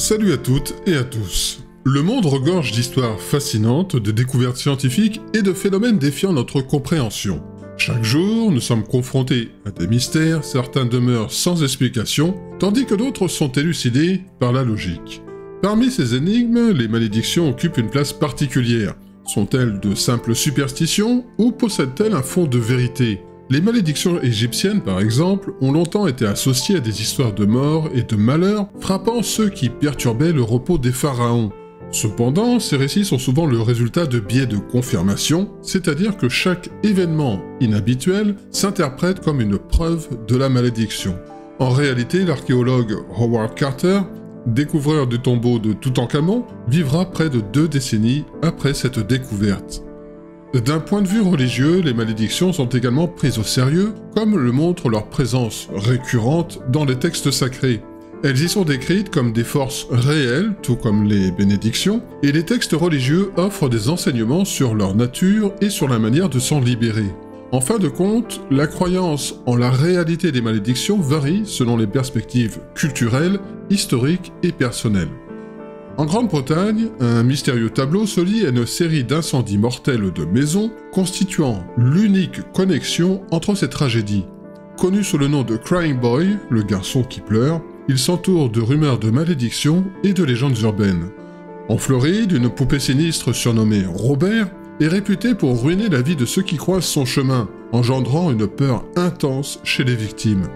Salut à toutes et à tous. Le monde regorge d'histoires fascinantes, de découvertes scientifiques et de phénomènes défiant notre compréhension. Chaque jour, nous sommes confrontés à des mystères, certains demeurent sans explication, tandis que d'autres sont élucidés par la logique. Parmi ces énigmes, les malédictions occupent une place particulière. Sont-elles de simples superstitions ou possèdent-elles un fond de vérité ? Les malédictions égyptiennes, par exemple, ont longtemps été associées à des histoires de mort et de malheur, frappant ceux qui perturbaient le repos des pharaons. Cependant, ces récits sont souvent le résultat de biais de confirmation, c'est-à-dire que chaque événement inhabituel s'interprète comme une preuve de la malédiction. En réalité, l'archéologue Howard Carter, découvreur du tombeau de Toutankhamon, vivra près de 2 décennies après cette découverte. D'un point de vue religieux, les malédictions sont également prises au sérieux, comme le montre leur présence récurrente dans les textes sacrés. Elles y sont décrites comme des forces réelles, tout comme les bénédictions, et les textes religieux offrent des enseignements sur leur nature et sur la manière de s'en libérer. En fin de compte, la croyance en la réalité des malédictions varie selon les perspectives culturelles, historiques et personnelles. En Grande-Bretagne, un mystérieux tableau se lie à une série d'incendies mortels de maisons, constituant l'unique connexion entre ces tragédies. Connu sous le nom de Crying Boy, le garçon qui pleure, il s'entoure de rumeurs de malédictions et de légendes urbaines. En Floride, une poupée sinistre surnommée Robert est réputée pour ruiner la vie de ceux qui croisent son chemin, engendrant une peur intense chez les victimes.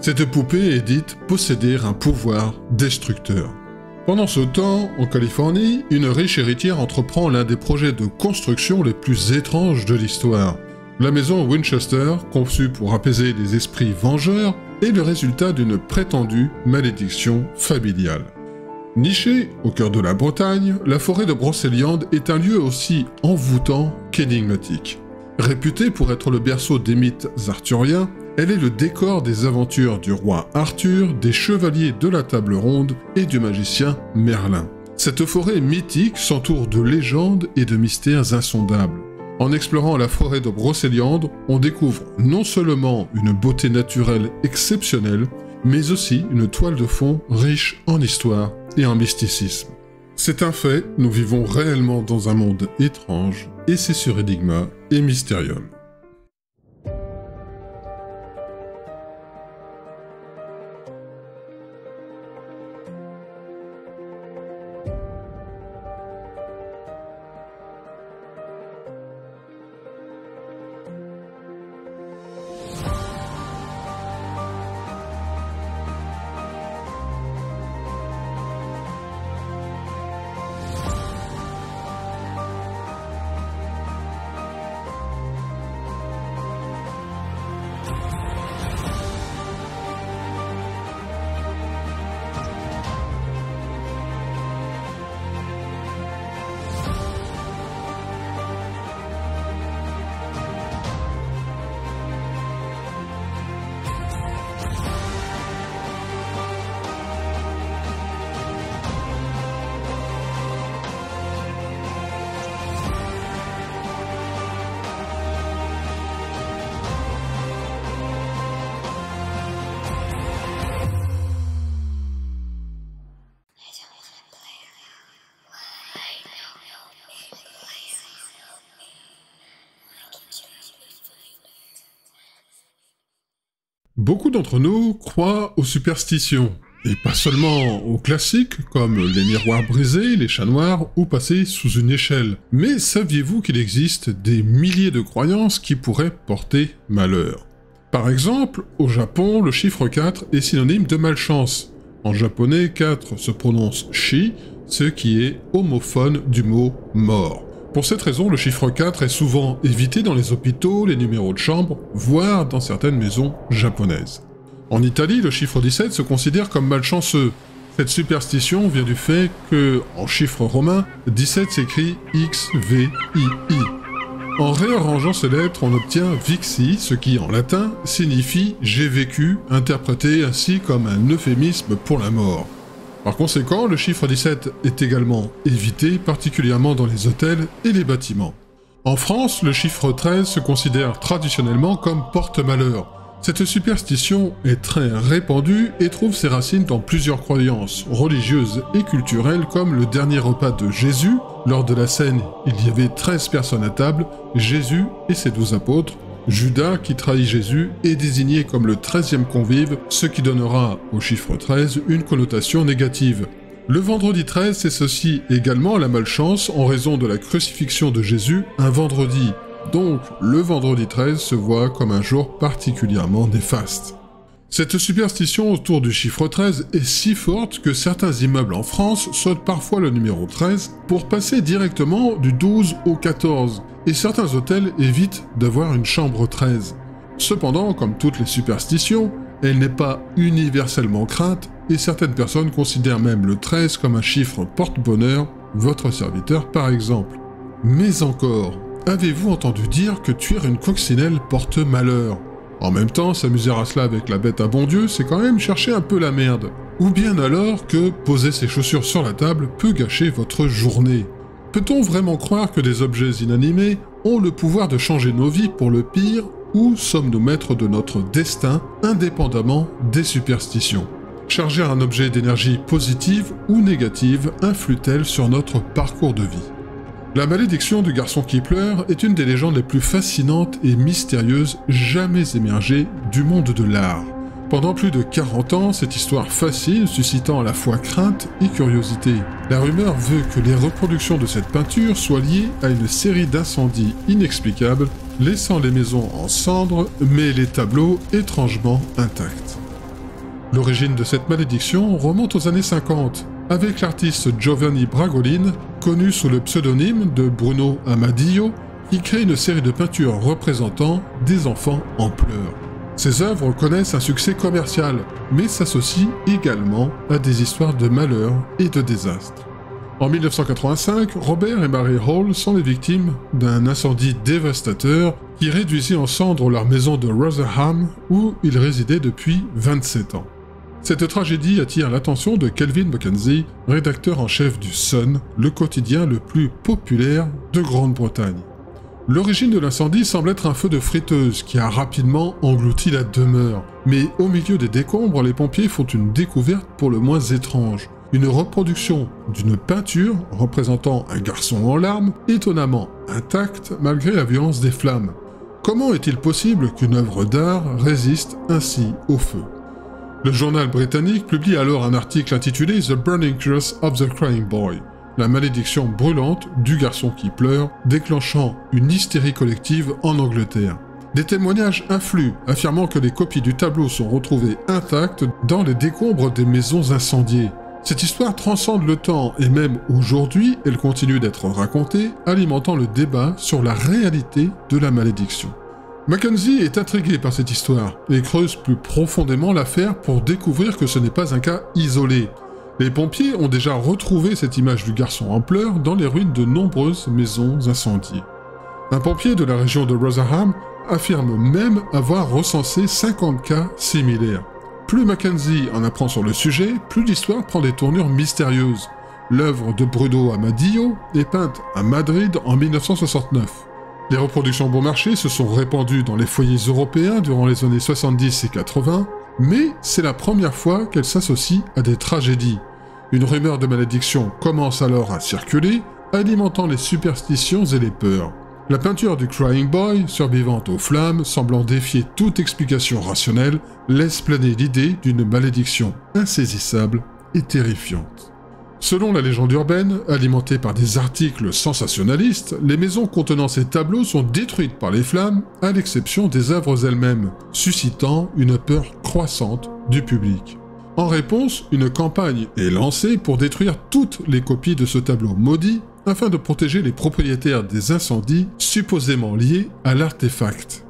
Cette poupée est dite posséder un pouvoir destructeur. Pendant ce temps, en Californie, une riche héritière entreprend l'un des projets de construction les plus étranges de l'histoire. La maison Winchester, conçue pour apaiser les esprits vengeurs, est le résultat d'une prétendue malédiction familiale. Nichée au cœur de la Bretagne, la forêt de Brocéliande est un lieu aussi envoûtant qu'énigmatique. Réputée pour être le berceau des mythes arthuriens, elle est le décor des aventures du roi Arthur, des chevaliers de la table ronde et du magicien Merlin. Cette forêt mythique s'entoure de légendes et de mystères insondables. En explorant la forêt de Brocéliande, on découvre non seulement une beauté naturelle exceptionnelle, mais aussi une toile de fond riche en histoire et en mysticisme. C'est un fait, nous vivons réellement dans un monde étrange, et c'est sur Enigma et Mysterium. Beaucoup d'entre nous croient aux superstitions, et pas seulement aux classiques comme les miroirs brisés, les chats noirs ou passer sous une échelle. Mais saviez-vous qu'il existe des milliers de croyances qui pourraient porter malheur? Par exemple, au Japon, le chiffre 4 est synonyme de malchance. En japonais, 4 se prononce shi, ce qui est homophone du mot mort. Pour cette raison, le chiffre 4 est souvent évité dans les hôpitaux, les numéros de chambre, voire dans certaines maisons japonaises. En Italie, le chiffre 17 se considère comme malchanceux. Cette superstition vient du fait que, en chiffre romain, 17 s'écrit XVII. En réarrangeant ces lettres, on obtient Vixi, ce qui en latin signifie « j'ai vécu », interprété ainsi comme un euphémisme pour la mort. Par conséquent, le chiffre 17 est également évité, particulièrement dans les hôtels et les bâtiments. En France, le chiffre 13 se considère traditionnellement comme porte-malheur. Cette superstition est très répandue et trouve ses racines dans plusieurs croyances religieuses et culturelles comme le dernier repas de Jésus. Lors de la scène, il y avait 13 personnes à table, Jésus et ses 12 apôtres. Judas, qui trahit Jésus, est désigné comme le 13e convive, ce qui donnera au chiffre 13 une connotation négative. Le vendredi 13 s'associe également à la malchance en raison de la crucifixion de Jésus un vendredi. Donc, le vendredi 13 se voit comme un jour particulièrement néfaste. Cette superstition autour du chiffre 13 est si forte que certains immeubles en France sautent parfois le numéro 13 pour passer directement du 12 au 14, et certains hôtels évitent d'avoir une chambre 13. Cependant, comme toutes les superstitions, elle n'est pas universellement crainte, et certaines personnes considèrent même le 13 comme un chiffre porte-bonheur, votre serviteur par exemple. Mais encore, avez-vous entendu dire que tuer une coccinelle porte malheur? En même temps, s'amuser à cela avec la bête à bon Dieu, c'est quand même chercher un peu la merde. Ou bien alors que poser ses chaussures sur la table peut gâcher votre journée. Peut-on vraiment croire que des objets inanimés ont le pouvoir de changer nos vies pour le pire, ou sommes-nous maîtres de notre destin, indépendamment des superstitions? Charger un objet d'énergie positive ou négative influe-t-elle sur notre parcours de vie? La malédiction du garçon qui pleure est une des légendes les plus fascinantes et mystérieuses jamais émergées du monde de l'art. Pendant plus de 40 ans, cette histoire fascine, suscitant à la fois crainte et curiosité. La rumeur veut que les reproductions de cette peinture soient liées à une série d'incendies inexplicables, laissant les maisons en cendres, mais les tableaux étrangement intacts. L'origine de cette malédiction remonte aux années 50, avec l'artiste Giovanni Bragolin, connu sous le pseudonyme de Bruno Amadillo, qui crée une série de peintures représentant des enfants en pleurs. Ces œuvres connaissent un succès commercial, mais s'associent également à des histoires de malheur et de désastres. En 1985, Robert et Mary Hall sont les victimes d'un incendie dévastateur qui réduisit en cendres leur maison de Rotherham, où ils résidaient depuis 27 ans. Cette tragédie attire l'attention de Kelvin Mackenzie, rédacteur en chef du Sun, le quotidien le plus populaire de Grande-Bretagne. L'origine de l'incendie semble être un feu de friteuse qui a rapidement englouti la demeure. Mais au milieu des décombres, les pompiers font une découverte pour le moins étrange. Une reproduction d'une peinture représentant un garçon en larmes, étonnamment intacte malgré la violence des flammes. Comment est-il possible qu'une œuvre d'art résiste ainsi au feu? Le journal britannique publie alors un article intitulé « The Burning Curse of the Crying Boy », la malédiction brûlante du garçon qui pleure, déclenchant une hystérie collective en Angleterre. Des témoignages affluent, affirmant que les copies du tableau sont retrouvées intactes dans les décombres des maisons incendiées. Cette histoire transcende le temps et même aujourd'hui, elle continue d'être racontée, alimentant le débat sur la réalité de la malédiction. Mackenzie est intrigué par cette histoire et creuse plus profondément l'affaire pour découvrir que ce n'est pas un cas isolé. Les pompiers ont déjà retrouvé cette image du garçon en pleurs dans les ruines de nombreuses maisons incendiées. Un pompier de la région de Rotherham affirme même avoir recensé 50 cas similaires. Plus Mackenzie en apprend sur le sujet, plus l'histoire prend des tournures mystérieuses. L'œuvre de Bruno Amadillo est peinte à Madrid en 1969. Les reproductions bon marché se sont répandues dans les foyers européens durant les années 70 et 80, mais c'est la première fois qu'elles s'associent à des tragédies. Une rumeur de malédiction commence alors à circuler, alimentant les superstitions et les peurs. La peinture du Crying Boy, survivante aux flammes, semblant défier toute explication rationnelle, laisse planer l'idée d'une malédiction insaisissable et terrifiante. Selon la légende urbaine, alimentée par des articles sensationnalistes, les maisons contenant ces tableaux sont détruites par les flammes, à l'exception des œuvres elles-mêmes, suscitant une peur croissante du public. En réponse, une campagne est lancée pour détruire toutes les copies de ce tableau maudit, afin de protéger les propriétaires des incendies supposément liés à l'artefact.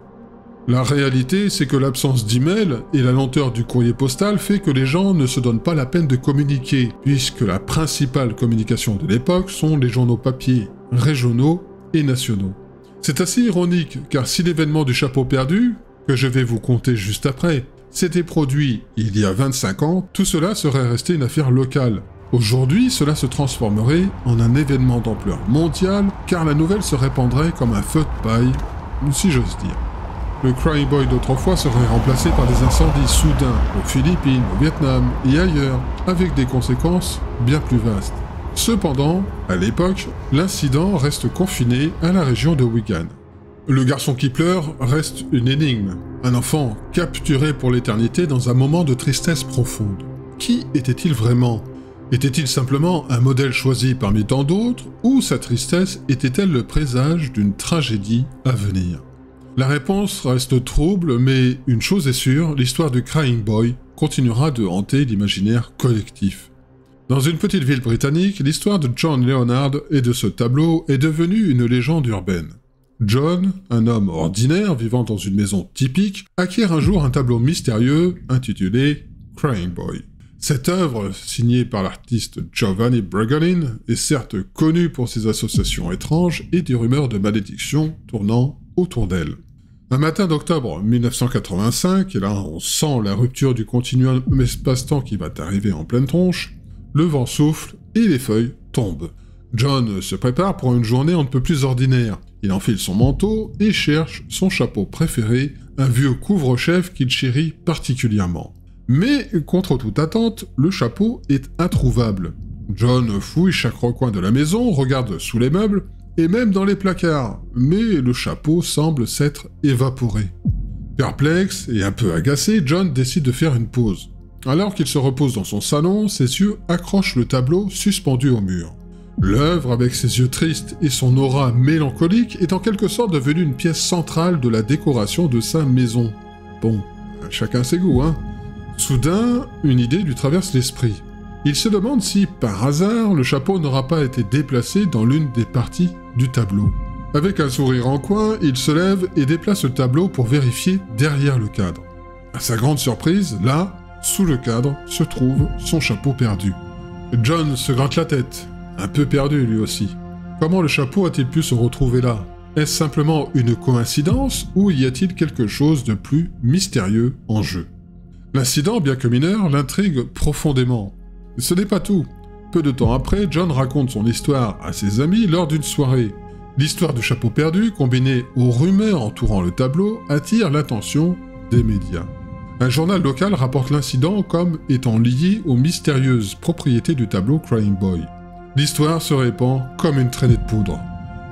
La réalité, c'est que l'absence d'email et la lenteur du courrier postal fait que les gens ne se donnent pas la peine de communiquer, puisque la principale communication de l'époque sont les journaux papier, régionaux et nationaux. C'est assez ironique, car si l'événement du chapeau perdu, que je vais vous conter juste après, s'était produit il y a 25 ans, tout cela serait resté une affaire locale. Aujourd'hui, cela se transformerait en un événement d'ampleur mondiale, car la nouvelle se répandrait comme un feu de paille, si j'ose dire. Le Crying Boy d'autrefois serait remplacé par des incendies soudains aux Philippines, au Vietnam et ailleurs, avec des conséquences bien plus vastes. Cependant, à l'époque, l'incident reste confiné à la région de Wigan. Le garçon qui pleure reste une énigme, un enfant capturé pour l'éternité dans un moment de tristesse profonde. Qui était-il vraiment ? Était-il simplement un modèle choisi parmi tant d'autres, ou sa tristesse était-elle le présage d'une tragédie à venir ? La réponse reste trouble, mais une chose est sûre, l'histoire du Crying Boy continuera de hanter l'imaginaire collectif. Dans une petite ville britannique, l'histoire de John Leonard et de ce tableau est devenue une légende urbaine. John, un homme ordinaire vivant dans une maison typique, acquiert un jour un tableau mystérieux intitulé Crying Boy. Cette œuvre, signée par l'artiste Giovanni Bregolin, est certes connue pour ses associations étranges et des rumeurs de malédiction tournant autour d'elle. Un matin d'octobre 1985, et là on sent la rupture du continuum espace-temps qui va arriver en pleine tronche, le vent souffle et les feuilles tombent. John se prépare pour une journée on ne peut plus ordinaire. Il enfile son manteau et cherche son chapeau préféré, un vieux couvre-chef qu'il chérit particulièrement. Mais, contre toute attente, le chapeau est introuvable. John fouille chaque recoin de la maison, regarde sous les meubles, et même dans les placards, mais le chapeau semble s'être évaporé. Perplexe et un peu agacé, John décide de faire une pause. Alors qu'il se repose dans son salon, ses yeux accrochent le tableau suspendu au mur. L'œuvre, avec ses yeux tristes et son aura mélancolique, est en quelque sorte devenue une pièce centrale de la décoration de sa maison. Bon, chacun ses goûts, hein. Soudain, une idée lui traverse l'esprit. Il se demande si, par hasard, le chapeau n'aura pas été déplacé dans l'une des parties du tableau. Avec un sourire en coin, il se lève et déplace le tableau pour vérifier derrière le cadre. À sa grande surprise, là, sous le cadre, se trouve son chapeau perdu. John se gratte la tête, un peu perdu lui aussi. Comment le chapeau a-t-il pu se retrouver là ? Est-ce simplement une coïncidence ou y a-t-il quelque chose de plus mystérieux en jeu ? L'incident, bien que mineur, l'intrigue profondément. Ce n'est pas tout. Peu de temps après, John raconte son histoire à ses amis lors d'une soirée. L'histoire du chapeau perdu, combinée aux rumeurs entourant le tableau, attire l'attention des médias. Un journal local rapporte l'incident comme étant lié aux mystérieuses propriétés du tableau Crying Boy. L'histoire se répand comme une traînée de poudre.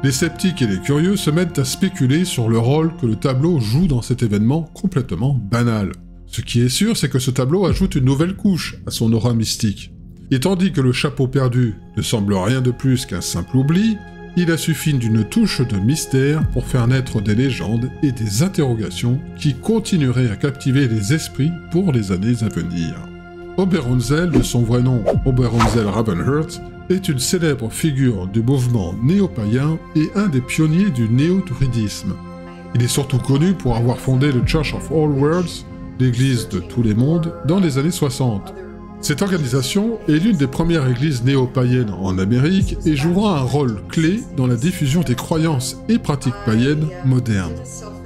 Les sceptiques et les curieux se mettent à spéculer sur le rôle que le tableau joue dans cet événement complètement banal. Ce qui est sûr, c'est que ce tableau ajoute une nouvelle couche à son aura mystique. Et tandis que le chapeau perdu ne semble rien de plus qu'un simple oubli, il a suffi d'une touche de mystère pour faire naître des légendes et des interrogations qui continueraient à captiver les esprits pour les années à venir. Oberonzel, de son vrai nom Oberonzel Ravenhurst, est une célèbre figure du mouvement néo-païen et un des pionniers du néo-druidisme. Il est surtout connu pour avoir fondé le Church of All Worlds, l'église de tous les mondes, dans les années 60. Cette organisation est l'une des premières églises néo-païennes en Amérique et jouera un rôle clé dans la diffusion des croyances et pratiques païennes modernes.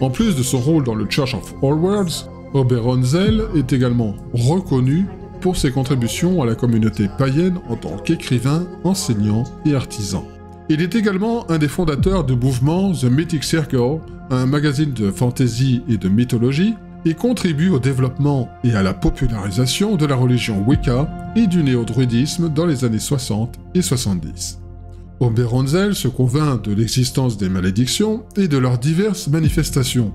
En plus de son rôle dans le Church of All Worlds, Oberonzel est également reconnu pour ses contributions à la communauté païenne en tant qu'écrivain, enseignant et artisan. Il est également un des fondateurs du mouvement The Mythic Circle, un magazine de fantasy et de mythologie, et contribue au développement et à la popularisation de la religion Wicca et du néo-druidisme dans les années 60 et 70. Oberonzel se convainc de l'existence des malédictions et de leurs diverses manifestations.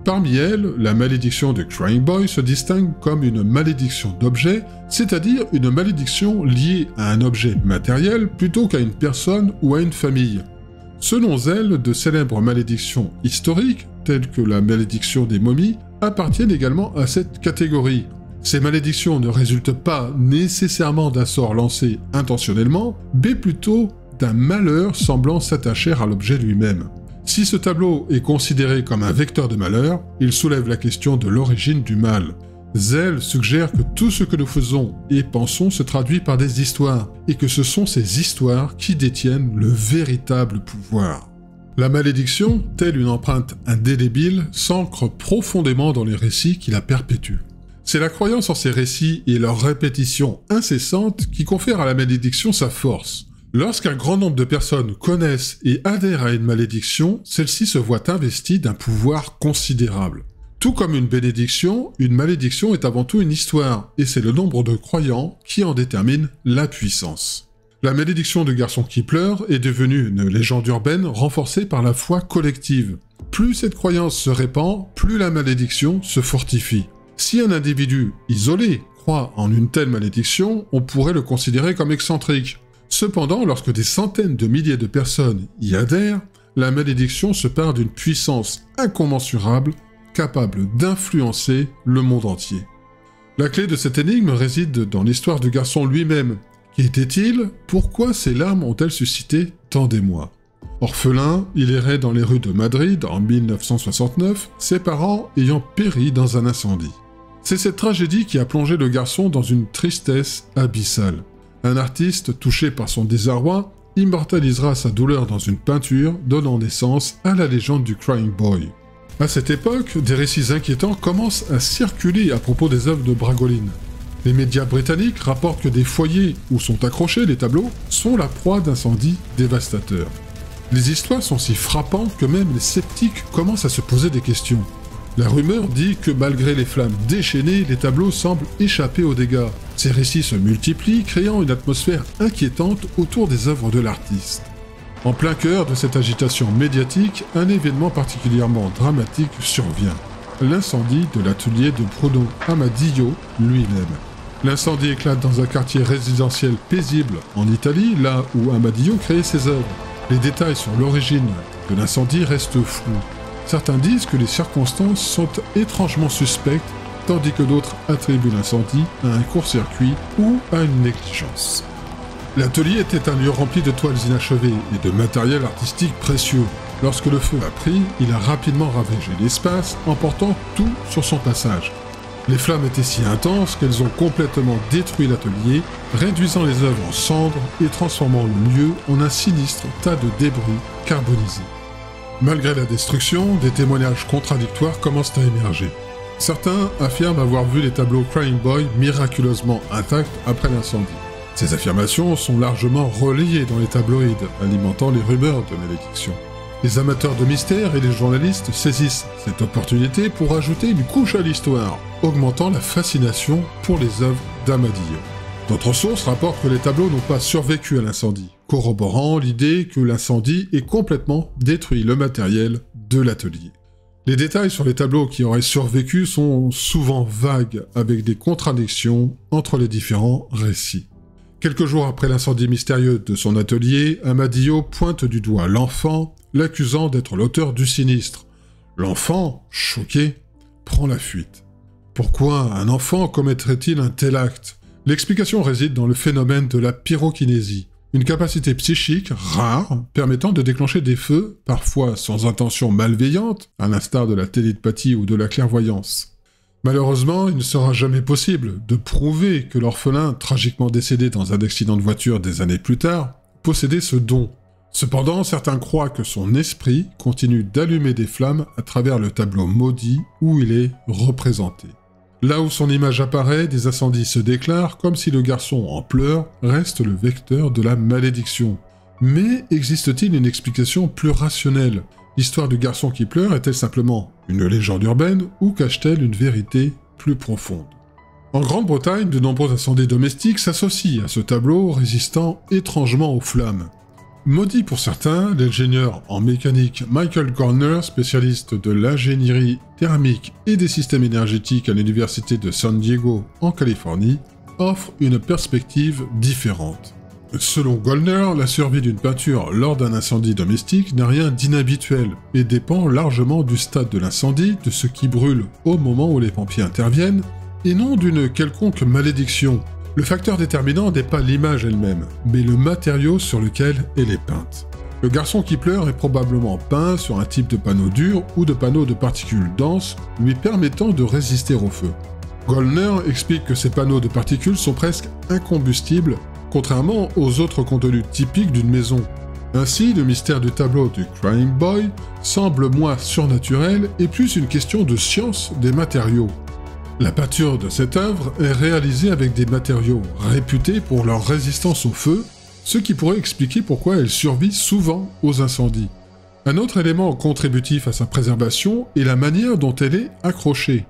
Parmi elles, la malédiction de Crying Boy se distingue comme une malédiction d'objet, c'est-à-dire une malédiction liée à un objet matériel plutôt qu'à une personne ou à une famille. Selon elle, de célèbres malédictions historiques, telles que la malédiction des momies, appartiennent également à cette catégorie. Ces malédictions ne résultent pas nécessairement d'un sort lancé intentionnellement, mais plutôt d'un malheur semblant s'attacher à l'objet lui-même. Si ce tableau est considéré comme un vecteur de malheur, il soulève la question de l'origine du mal. Zell suggère que tout ce que nous faisons et pensons se traduit par des histoires, et que ce sont ces histoires qui détiennent le véritable pouvoir. La malédiction, telle une empreinte indélébile, s'ancre profondément dans les récits qui la perpétuent. C'est la croyance en ces récits et leur répétition incessante qui confère à la malédiction sa force. Lorsqu'un grand nombre de personnes connaissent et adhèrent à une malédiction, celle-ci se voit investie d'un pouvoir considérable. Tout comme une malédiction est avant tout une histoire, et c'est le nombre de croyants qui en détermine la puissance. La malédiction du garçon qui pleure est devenue une légende urbaine renforcée par la foi collective. Plus cette croyance se répand, plus la malédiction se fortifie. Si un individu isolé croit en une telle malédiction, on pourrait le considérer comme excentrique. Cependant, lorsque des centaines de milliers de personnes y adhèrent, la malédiction se part d'une puissance incommensurable, capable d'influencer le monde entier. La clé de cette énigme réside dans l'histoire du garçon lui-même. Qui était-il? Pourquoi ses larmes ont-elles suscité tant d'émoi? Orphelin, il errait dans les rues de Madrid en 1969, ses parents ayant péri dans un incendie. C'est cette tragédie qui a plongé le garçon dans une tristesse abyssale. Un artiste, touché par son désarroi, immortalisera sa douleur dans une peinture, donnant naissance à la légende du Crying Boy. À cette époque, des récits inquiétants commencent à circuler à propos des œuvres de Bragolin. Les médias britanniques rapportent que des foyers où sont accrochés les tableaux sont la proie d'incendies dévastateurs. Les histoires sont si frappantes que même les sceptiques commencent à se poser des questions. La rumeur dit que malgré les flammes déchaînées, les tableaux semblent échapper aux dégâts. Ces récits se multiplient, créant une atmosphère inquiétante autour des œuvres de l'artiste. En plein cœur de cette agitation médiatique, un événement particulièrement dramatique survient. L'incendie de l'atelier de Bruno Amadillo lui-même. L'incendie éclate dans un quartier résidentiel paisible en Italie, là où Amadillo créait ses œuvres. Les détails sur l'origine de l'incendie restent flous. Certains disent que les circonstances sont étrangement suspectes, tandis que d'autres attribuent l'incendie à un court-circuit ou à une négligence. L'atelier était un lieu rempli de toiles inachevées et de matériel artistique précieux. Lorsque le feu a pris, il a rapidement ravagé l'espace, emportant tout sur son passage. Les flammes étaient si intenses qu'elles ont complètement détruit l'atelier, réduisant les œuvres en cendres et transformant le lieu en un sinistre tas de débris carbonisés. Malgré la destruction, des témoignages contradictoires commencent à émerger. Certains affirment avoir vu les tableaux Crying Boy miraculeusement intacts après l'incendie. Ces affirmations sont largement relayées dans les tabloïds, alimentant les rumeurs de malédiction. Les amateurs de mystère et les journalistes saisissent cette opportunité pour ajouter une couche à l'histoire, augmentant la fascination pour les œuvres d'Amadillo. D'autres sources rapportent que les tableaux n'ont pas survécu à l'incendie, corroborant l'idée que l'incendie ait complètement détruit le matériel de l'atelier. Les détails sur les tableaux qui auraient survécu sont souvent vagues, avec des contradictions entre les différents récits. Quelques jours après l'incendie mystérieux de son atelier, Amadillo pointe du doigt l'enfant, l'accusant d'être l'auteur du sinistre. L'enfant, choqué, prend la fuite. Pourquoi un enfant commettrait-il un tel acte? L'explication réside dans le phénomène de la pyrokinésie, une capacité psychique rare permettant de déclencher des feux, parfois sans intention malveillante, à l'instar de la télépathie ou de la clairvoyance. Malheureusement, il ne sera jamais possible de prouver que l'orphelin, tragiquement décédé dans un accident de voiture des années plus tard, possédait ce don. Cependant, certains croient que son esprit continue d'allumer des flammes à travers le tableau maudit où il est représenté. Là où son image apparaît, des incendies se déclarent comme si le garçon en pleurs reste le vecteur de la malédiction. Mais existe-t-il une explication plus rationnelle? L'histoire du garçon qui pleure est-elle simplement une légende urbaine ou cache-t-elle une vérité plus profonde? En Grande-Bretagne, de nombreux incendies domestiques s'associent à ce tableau résistant étrangement aux flammes. Maudit pour certains, l'ingénieur en mécanique Michael Gorner, spécialiste de l'ingénierie thermique et des systèmes énergétiques à l'université de San Diego en Californie, offre une perspective différente. Selon Goldner, la survie d'une peinture lors d'un incendie domestique n'a rien d'inhabituel et dépend largement du stade de l'incendie, de ce qui brûle au moment où les pompiers interviennent, et non d'une quelconque malédiction. Le facteur déterminant n'est pas l'image elle-même, mais le matériau sur lequel elle est peinte. Le garçon qui pleure est probablement peint sur un type de panneau dur ou de panneau de particules denses, lui permettant de résister au feu. Goldner explique que ces panneaux de particules sont presque incombustibles, contrairement aux autres contenus typiques d'une maison. Ainsi, le mystère du tableau du Crying Boy semble moins surnaturel et plus une question de science des matériaux. La peinture de cette œuvre est réalisée avec des matériaux réputés pour leur résistance au feu, ce qui pourrait expliquer pourquoi elle survit souvent aux incendies. Un autre élément contributif à sa préservation est la manière dont elle est accrochée.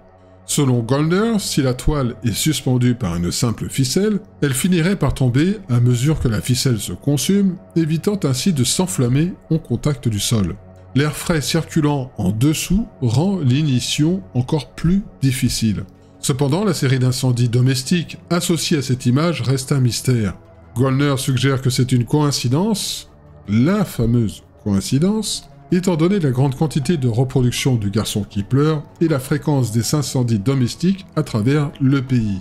Selon Goldner, si la toile est suspendue par une simple ficelle, elle finirait par tomber à mesure que la ficelle se consume, évitant ainsi de s'enflammer au contact du sol. L'air frais circulant en dessous rend l'ignition encore plus difficile. Cependant, la série d'incendies domestiques associée à cette image reste un mystère. Goldner suggère que c'est une coïncidence, la fameuse coïncidence, étant donné la grande quantité de reproduction du garçon qui pleure et la fréquence des incendies domestiques à travers le pays.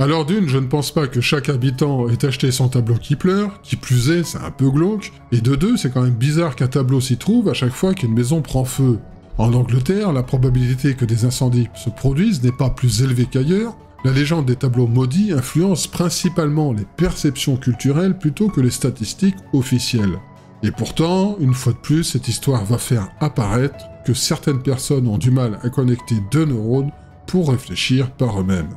Alors d'une, je ne pense pas que chaque habitant ait acheté son tableau qui pleure, qui plus est, c'est un peu glauque, et de deux, c'est quand même bizarre qu'un tableau s'y trouve à chaque fois qu'une maison prend feu. En Angleterre, la probabilité que des incendies se produisent n'est pas plus élevée qu'ailleurs. La légende des tableaux maudits influence principalement les perceptions culturelles plutôt que les statistiques officielles. Et pourtant, une fois de plus, cette histoire va faire apparaître que certaines personnes ont du mal à connecter deux neurones pour réfléchir par eux-mêmes.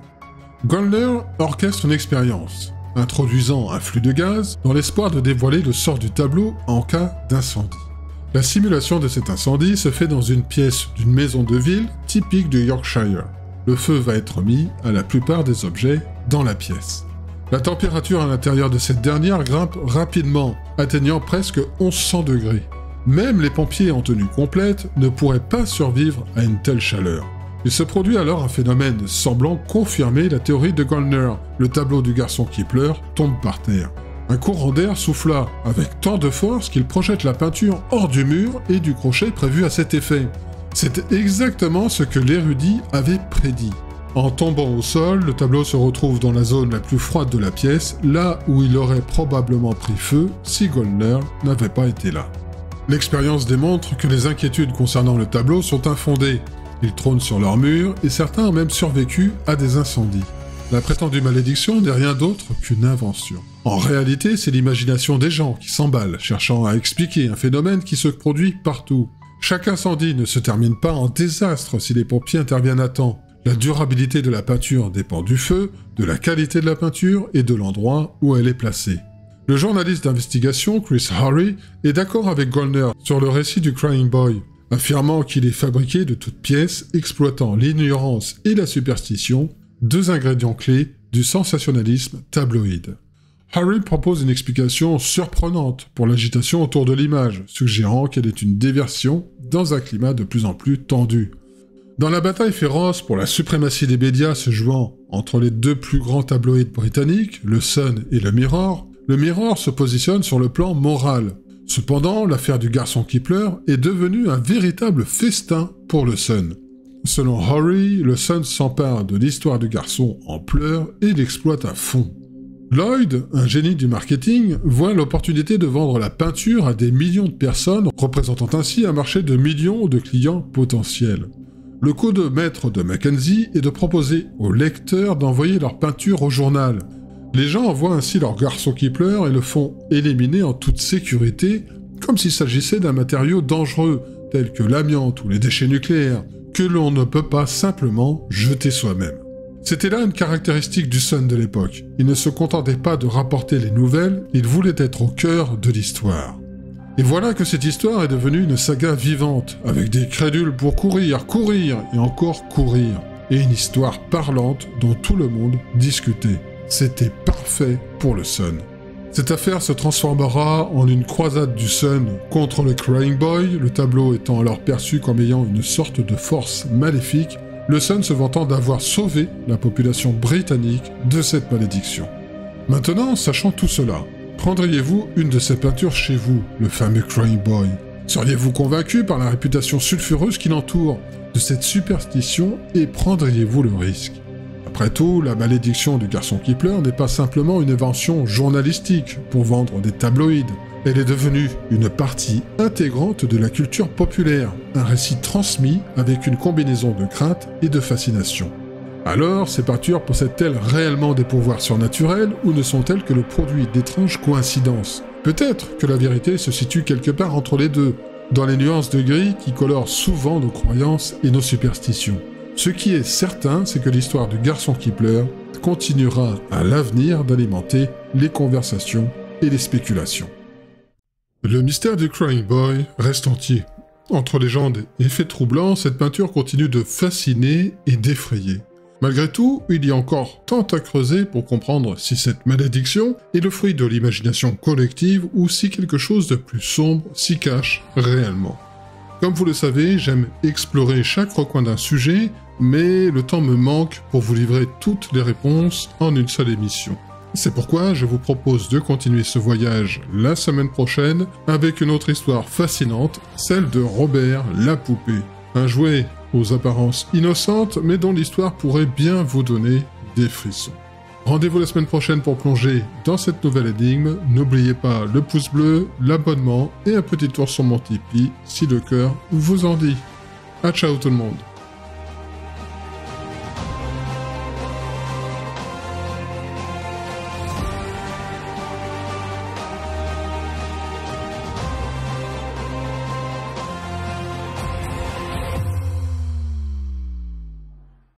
Goldner orchestre une expérience, introduisant un flux de gaz dans l'espoir de dévoiler le sort du tableau en cas d'incendie. La simulation de cet incendie se fait dans une pièce d'une maison de ville typique du Yorkshire. Le feu va être mis à la plupart des objets dans la pièce. La température à l'intérieur de cette dernière grimpe rapidement, atteignant presque 1100 degrés. Même les pompiers en tenue complète ne pourraient pas survivre à une telle chaleur. Il se produit alors un phénomène semblant confirmer la théorie de Goldner. Le tableau du garçon qui pleure tombe par terre. Un courant d'air souffla avec tant de force qu'il projette la peinture hors du mur et du crochet prévu à cet effet. C'est exactement ce que l'érudit avait prédit. En tombant au sol, le tableau se retrouve dans la zone la plus froide de la pièce, là où il aurait probablement pris feu si Goldner n'avait pas été là. L'expérience démontre que les inquiétudes concernant le tableau sont infondées. Il trône sur leur mur et certains ont même survécu à des incendies. La prétendue malédiction n'est rien d'autre qu'une invention. En réalité, c'est l'imagination des gens qui s'emballent, cherchant à expliquer un phénomène qui se produit partout. Chaque incendie ne se termine pas en désastre si les pompiers interviennent à temps. La durabilité de la peinture dépend du feu, de la qualité de la peinture et de l'endroit où elle est placée. Le journaliste d'investigation Chris Harry est d'accord avec Goldner sur le récit du Crying Boy, affirmant qu'il est fabriqué de toutes pièces, exploitant l'ignorance et la superstition, deux ingrédients clés du sensationnalisme tabloïd. Harry propose une explication surprenante pour l'agitation autour de l'image, suggérant qu'elle est une diversion dans un climat de plus en plus tendu. Dans la bataille féroce pour la suprématie des médias se jouant entre les deux plus grands tabloïds britanniques, le Sun et le Mirror se positionne sur le plan moral. Cependant, l'affaire du garçon qui pleure est devenue un véritable festin pour le Sun. Selon Harry, le Sun s'empare de l'histoire du garçon en pleurs et l'exploite à fond. Lloyd, un génie du marketing, voit l'opportunité de vendre la peinture à des millions de personnes, représentant ainsi un marché de millions de clients potentiels. Le coup de maître de Mackenzie est de proposer aux lecteurs d'envoyer leur peinture au journal. Les gens envoient ainsi leur garçon qui pleure et le font éliminer en toute sécurité, comme s'il s'agissait d'un matériau dangereux, tel que l'amiante ou les déchets nucléaires, que l'on ne peut pas simplement jeter soi-même. C'était là une caractéristique du Sun de l'époque. Il ne se contentait pas de rapporter les nouvelles, il voulait être au cœur de l'histoire. Et voilà que cette histoire est devenue une saga vivante, avec des crédules pour courir et encore courir, et une histoire parlante dont tout le monde discutait. C'était parfait pour le Sun. Cette affaire se transformera en une croisade du Sun contre le Crying Boy, le tableau étant alors perçu comme ayant une sorte de force maléfique, le Sun se vantant d'avoir sauvé la population britannique de cette malédiction. Maintenant, sachant tout cela, prendriez-vous une de ces peintures chez vous, le fameux Crying Boy? Seriez-vous convaincu par la réputation sulfureuse qui l'entoure de cette superstition et prendriez-vous le risque? Après tout, la malédiction du garçon qui pleure n'est pas simplement une invention journalistique pour vendre des tabloïds. Elle est devenue une partie intégrante de la culture populaire, un récit transmis avec une combinaison de crainte et de fascination. Alors, ces peintures possèdent-elles réellement des pouvoirs surnaturels ou ne sont-elles que le produit d'étranges coïncidences? Peut-être que la vérité se situe quelque part entre les deux, dans les nuances de gris qui colorent souvent nos croyances et nos superstitions. Ce qui est certain, c'est que l'histoire du garçon qui pleure continuera à l'avenir d'alimenter les conversations et les spéculations. Le mystère du Crying Boy reste entier. Entre légendes et faits troublants, cette peinture continue de fasciner et d'effrayer. Malgré tout, il y a encore tant à creuser pour comprendre si cette malédiction est le fruit de l'imagination collective ou si quelque chose de plus sombre s'y cache réellement. Comme vous le savez, j'aime explorer chaque recoin d'un sujet, mais le temps me manque pour vous livrer toutes les réponses en une seule émission. C'est pourquoi je vous propose de continuer ce voyage la semaine prochaine avec une autre histoire fascinante, celle de Robert la poupée. Un jouet aux apparences innocentes, mais dont l'histoire pourrait bien vous donner des frissons. Rendez-vous la semaine prochaine pour plonger dans cette nouvelle énigme. N'oubliez pas le pouce bleu, l'abonnement et un petit tour sur mon Tipeee si le cœur vous en dit. À ciao tout le monde.